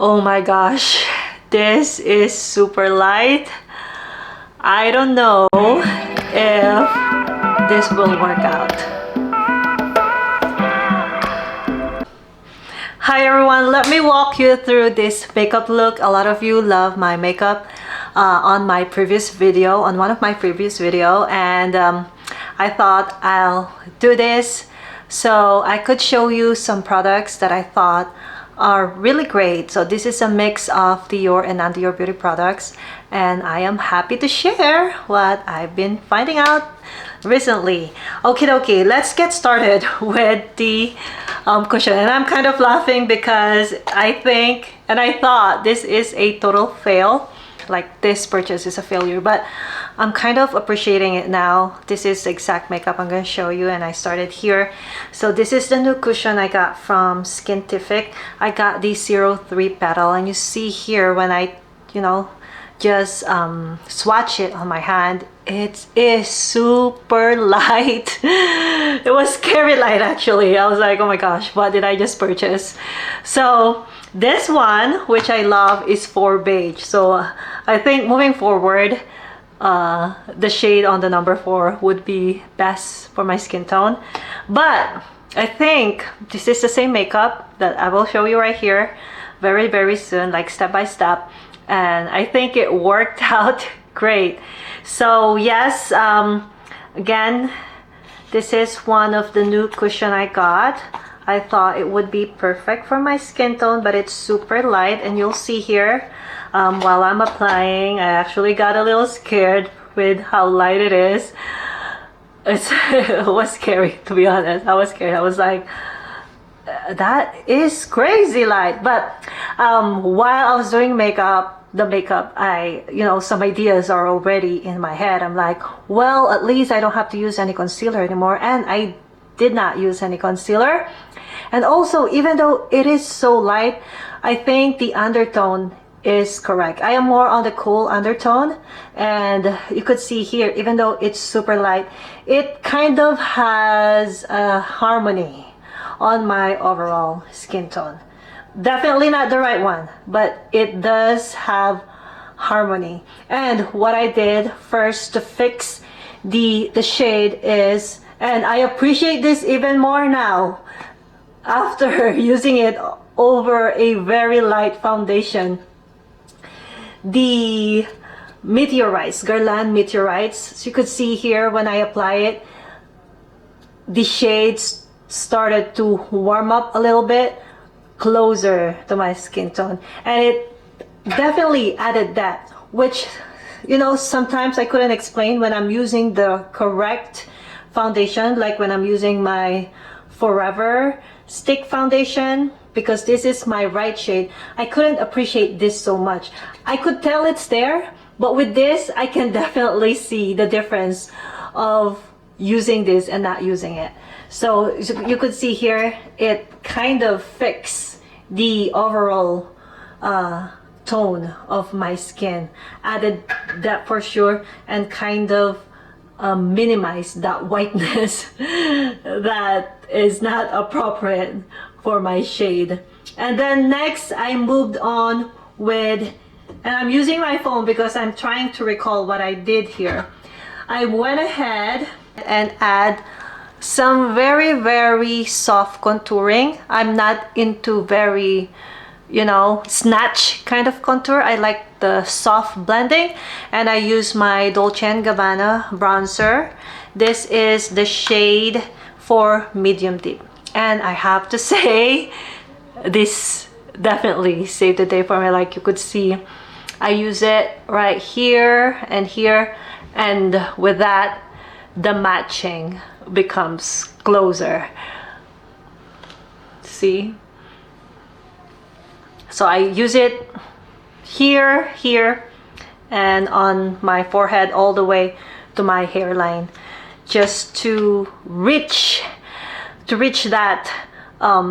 Oh my gosh, this is super light. I don't know if this will work out. Hi everyone, let me walk you through this makeup look. A lot of you love my makeup on my previous video, on one of my previous video, and I thought I'll do this so I could show you some products that I thought are really great. So this is a mix of Dior and non-Dior beauty products, and I am happy to share what I've been finding out recently. Okay, let's get started with the cushion. And I'm kind of laughing because I think and I thought this is a total fail. Like, this purchase is a failure, but I'm kind of appreciating it now. This is the exact makeup I'm going to show you, and I started here. So this is the new cushion I got from Skintific. I got the 03 petal, and you see here when I just swatch it on my hand, it is super light. It was scary light actually. I was like, oh my gosh, what did I just purchase? So this one, which I love, is for beige. So I think moving forward, the shade on the number 4 would be best for my skin tone. But I think this is the same makeup that I will show you right here very soon, like step by step. And I think it worked out great. So yes, again, this is one of the new cushion I got. I thought it would be perfect for my skin tone, but it's super light, and you'll see here while I'm applying, I actually got a little scared with how light it is. It was scary, to be honest. I was scared. I was like, that is crazy light. But while I was doing the makeup, I some ideas are already in my head. I'm like, well, at least I don't have to use any concealer anymore, and I did not use any concealer. And also, even though it is so light, I think the undertone is correct. I am more on the cool undertone, and you could see here, even though it's super light, it kind of has a harmony on my overall skin tone. Definitely not the right one, but it does have harmony. And what I did first to fix the shade is, and I appreciate this even more now after using it over a very light foundation, the meteorites, Guerlain meteorites. So you could see here when I apply it, the shades started to warm up a little bit closer to my skin tone, and it definitely added that, which sometimes I couldn't explain when I'm using the correct foundation, like when I'm using my Forever stick foundation, because this is my right shade. I couldn't appreciate this so much. I could tell it's there, but with this I can definitely see the difference of using this and not using it. So you could see here, it kind of fixed the overall tone of my skin, added that for sure, and kind of minimized that whiteness that is not appropriate for my shade. And then next I moved on with, and I'm using my phone because I'm trying to recall what I did here. I went ahead and add some very soft contouring. I'm not into very snatch kind of contour. I like the soft blending, and I use my Dolce & Gabbana bronzer. This is the shade for medium deep, and I have to say, this definitely saved the day for me. Like, you could see I use it right here and here, and with that the matching becomes closer. See? So I use it here, and on my forehead all the way to my hairline, just to reach that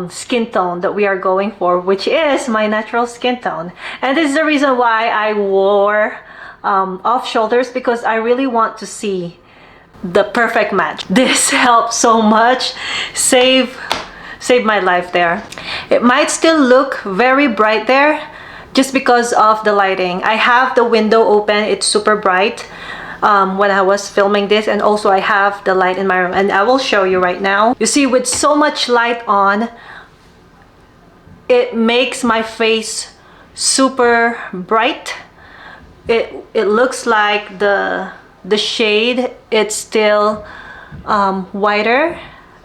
skin tone that we are going for, which is my natural skin tone. And this is the reason why I wore off shoulders, because I really want to see the perfect match. This helped so much, save my life there. It might still look very bright there, just because of the lighting. I have the window open, it's super bright when I was filming this, and also I have the light in my room, and I will show you right now. You see, with so much light on, it makes my face super bright. It looks like the shade, it's still whiter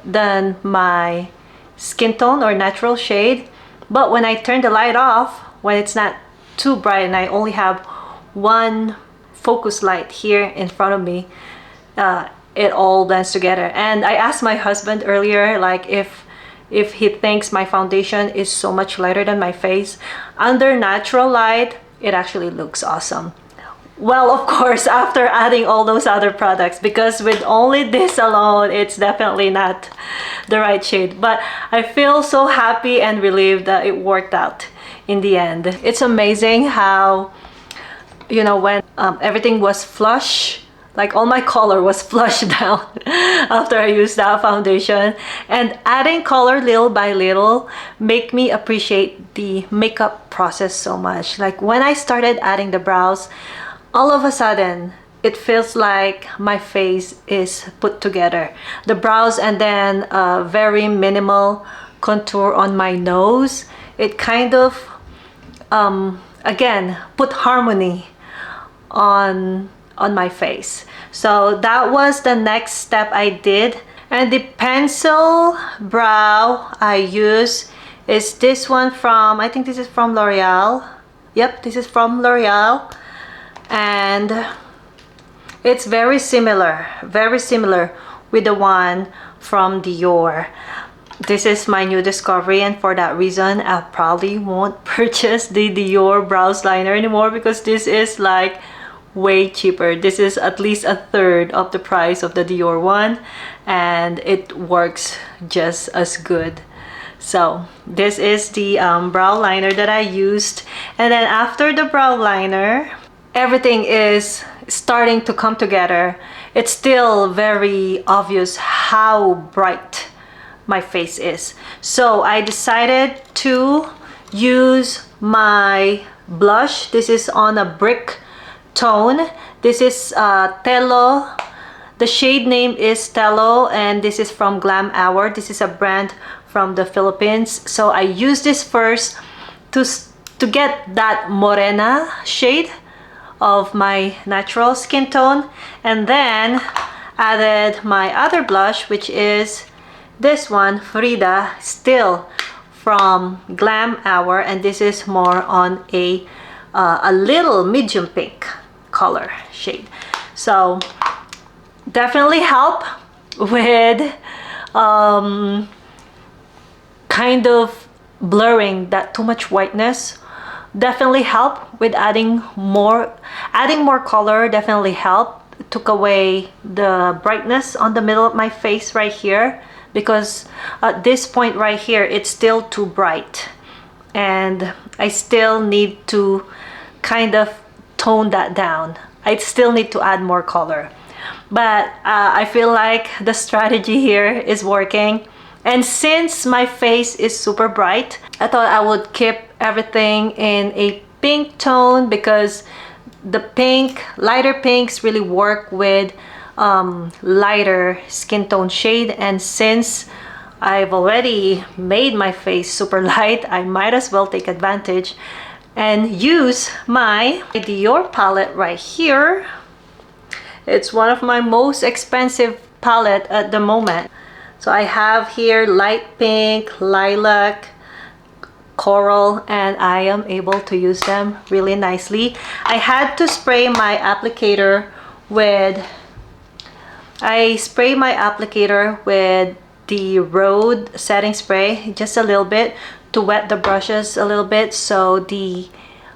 than my skin tone or natural shade. But when I turn the light off, when it's not too bright and I only have one focus light here in front of me, it all blends together. And I asked my husband earlier, like, if he thinks my foundation is so much lighter than my face. Under natural light, it actually looks awesome. Well, of course, after adding all those other products, because with only this alone, it's definitely not the right shade. But I feel so happy and relieved that it worked out in the end. It's amazing how, you know, when everything was flush, like all my color was flushed down after I used that foundation. And adding color little by little make me appreciate the makeup process so much. Like when I started adding the brows, all of a sudden it feels like my face is put together. The brows and then a very minimal contour on my nose. It kind of again put harmony on my face. So that was the next step I did. And the pencil brow I use is this one from, I think this is from L'Oreal. Yep, this is from L'Oreal. And it's very similar with the one from Dior. This is my new discovery, and for that reason I probably won't purchase the Dior brows liner anymore, because this is like way cheaper. This is at least a third of the price of the Dior one, and it works just as good. So this is the brow liner that I used. And then after the brow liner, everything is starting to come together. It's still very obvious how bright my face is. So I decided to use my blush. This is on a brick tone. This is Tello. The shade name is Tello, and this is from Glam Hour. This is a brand from the Philippines. So I use this first to get that morena shade of my natural skin tone, and then added my other blush, which is this one, Frida, still from Glam Hour, and this is more on a little medium pink color shade. So definitely help with kind of blurring that too much whiteness. Definitely help with adding more color. Definitely help. It took away the brightness on the middle of my face right here, because at this point right here it's still too bright, and I still need to kind of tone that down. I still need to add more color, but I feel like the strategy here is working. And since my face is super bright, I thought I would keep everything in a pink tone, because the lighter pinks really work with lighter skin tone shade. And since I've already made my face super light, I might as well take advantage and use my Dior palette right here. It's one of my most expensive palette at the moment. So I have here light pink, lilac, coral, and I am able to use them really nicely. I had to spray my applicator with the Rhode setting spray, just a little bit, to wet the brushes a little bit, so the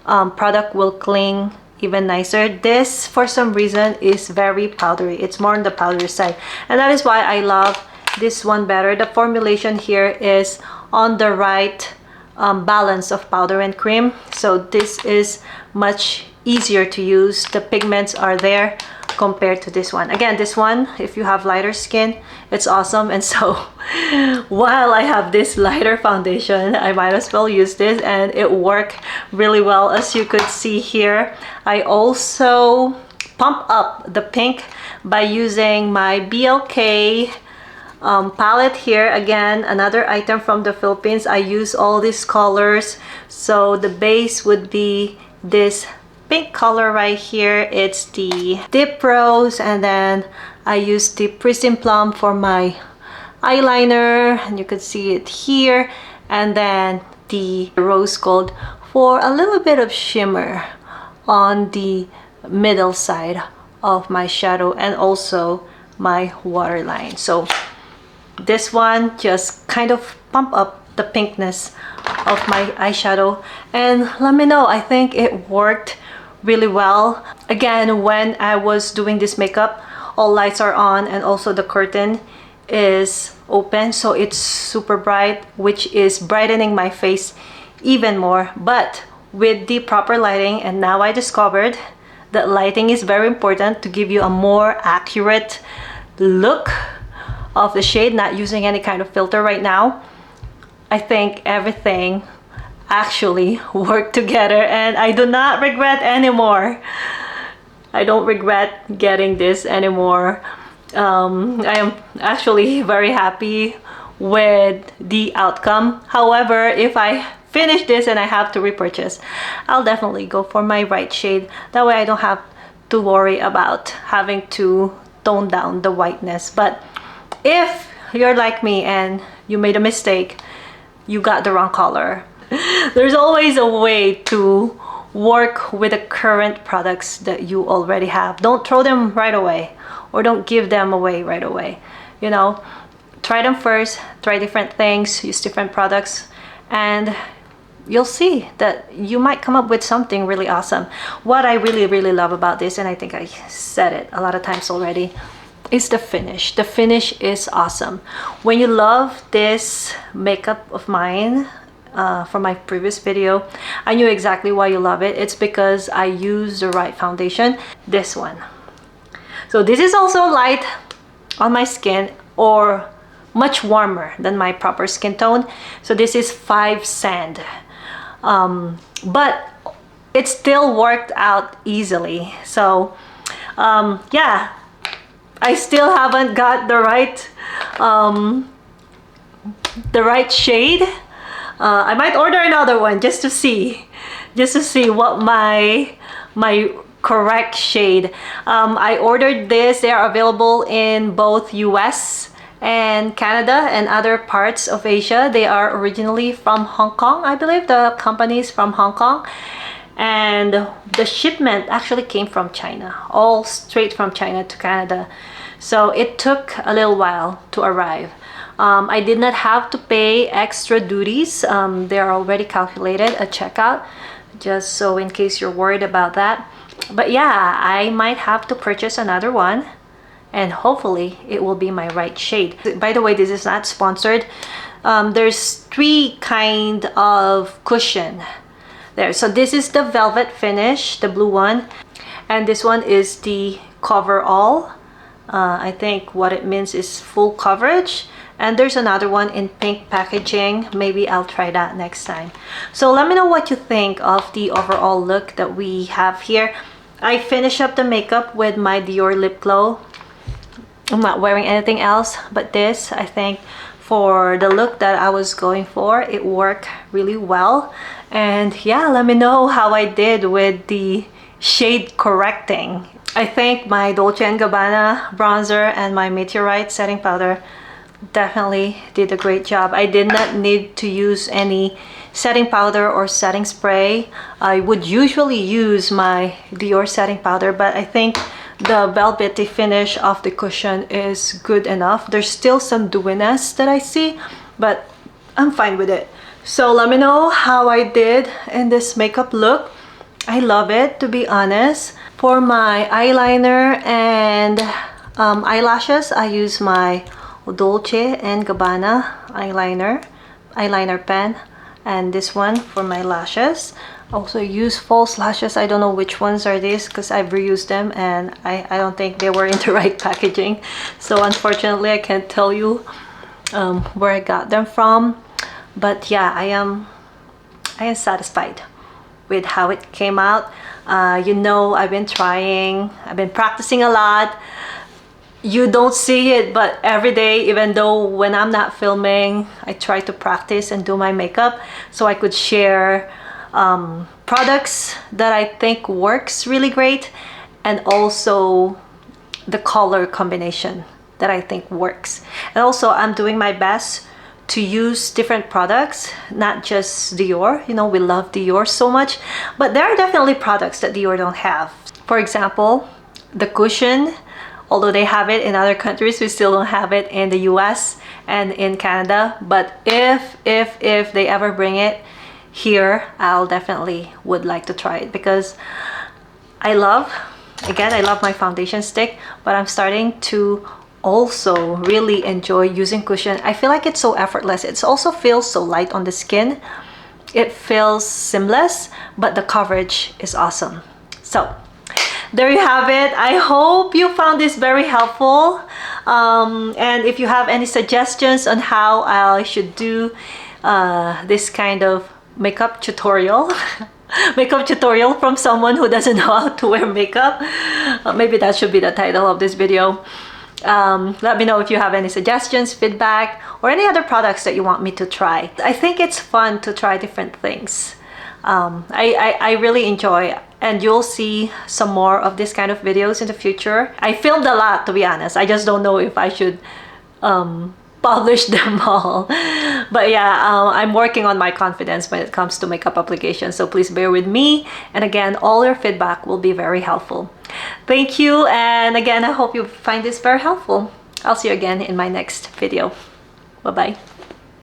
product will cling even nicer. This, for some reason, is very powdery. It's more on the powdery side, and that is why I love this one better. The formulation here is on the right balance of powder and cream, so this is much easier to use. The pigments are there compared to this one. Again, this one, if you have lighter skin, it's awesome. And so while I have this lighter foundation, I might as well use this, and it worked really well. As you could see here, I also pump up the pink by using my BLK palette here. Again, another item from the Philippines. I use all these colors, so the base would be this pink color right here. It's the Deep Rose, and then I use the Prism Plum for my eyeliner, and you can see it here, and then the Rose Gold for a little bit of shimmer on the middle side of my shadow and also my waterline. So this one just kind of pump up the pinkness of my eyeshadow, and let me know, I think it worked really well. Again, when I was doing this makeup, all lights are on and also the curtain is open, so it's super bright, which is brightening my face even more. But with the proper lighting, and now I discovered that lighting is very important to give you a more accurate look of the shade, not using any kind of filter right now. I think everything actually worked together, and I do not regret anymore. I don't regret getting this anymore. I am actually very happy with the outcome. However, if I finish this and I have to repurchase, I'll definitely go for my right shade. That way I don't have to worry about having to tone down the whiteness. But if you're like me and you made a mistake, you got the wrong color, there's always a way to work with the current products that you already have. Don't throw them right away, or don't give them away right away. You know, try them first, try different things, use different products, and you'll see that you might come up with something really awesome. What I really love about this, and I think I said it a lot of times already, is the finish. The finish is awesome. When you love this makeup of mine, from my previous video, I knew exactly why you love it. It's because I use the right foundation, this one. So this is also light on my skin, or much warmer than my proper skin tone. So this is 5 Sand, but it still worked out easily. So yeah, I still haven't got the right shade. I might order another one just to see what my correct shade. I ordered this. They are available in both US and Canada and other parts of Asia. They are originally from Hong Kong. I believe the company is from Hong Kong, and the shipment actually came from China, all straight from China to Canada. So it took a little while to arrive. I did not have to pay extra duties. They are already calculated at checkout, just so in case you're worried about that. But yeah, I might have to purchase another one, and hopefully it will be my right shade. By the way, this is not sponsored. There's 3 kind of cushion there. So this is the velvet finish, the blue one, and this one is the cover all. I think what it means is full coverage. And there's another one in pink packaging. Maybe I'll try that next time. So let me know what you think of the overall look that we have here. I finished up the makeup with my Dior lip glow. I'm not wearing anything else but this. I think for the look that I was going for, it worked really well. And yeah, let me know how I did with the shade correcting. I think my Dolce & Gabbana bronzer and my Meteorite setting powder definitely did a great job. I did not need to use any setting powder or setting spray. I would usually use my Dior setting powder, but I think the velvety finish of the cushion is good enough. There's still some dewiness that I see, but I'm fine with it. So let me know how I did in this makeup look. I love it, to be honest. For my eyeliner and eyelashes, I use my Dolce & Gabbana eyeliner pen, and this one for my lashes. Also use false lashes. I don't know which ones are these because I've reused them and I don't think they were in the right packaging. So unfortunately, I can't tell you where I got them from. But yeah, I am satisfied with how it came out. You know, I've been practicing a lot. You don't see it, but every day, even though when I'm not filming, I try to practice and do my makeup so I could share products that I think works really great, and also the color combination that I think works. And also I'm doing my best to use different products, not just Dior. You know, we love Dior so much, but there are definitely products that Dior don't have. For example, the cushion, although they have it in other countries, we still don't have it in the US and in Canada. But if they ever bring it here, I'll definitely would like to try it, because I love my foundation stick, but I'm starting to also really enjoy using cushion. I feel like it's so effortless. It also feels so light on the skin. It feels seamless, but the coverage is awesome. So there you have it. I hope you found this very helpful. And if you have any suggestions on how I should do this kind of makeup tutorial from someone who doesn't know how to wear makeup, maybe that should be the title of this video. Let me know if you have any suggestions, feedback, or any other products that you want me to try. I think it's fun to try different things. I really enjoy, and you'll see some more of this kind of videos in the future. I filmed a lot, to be honest. I just don't know if I should publish them all. But yeah, I'm working on my confidence when it comes to makeup application, so please bear with me. And again, all your feedback will be very helpful. Thank you, and again, I hope you find this very helpful. I'll see you again in my next video. Bye-bye.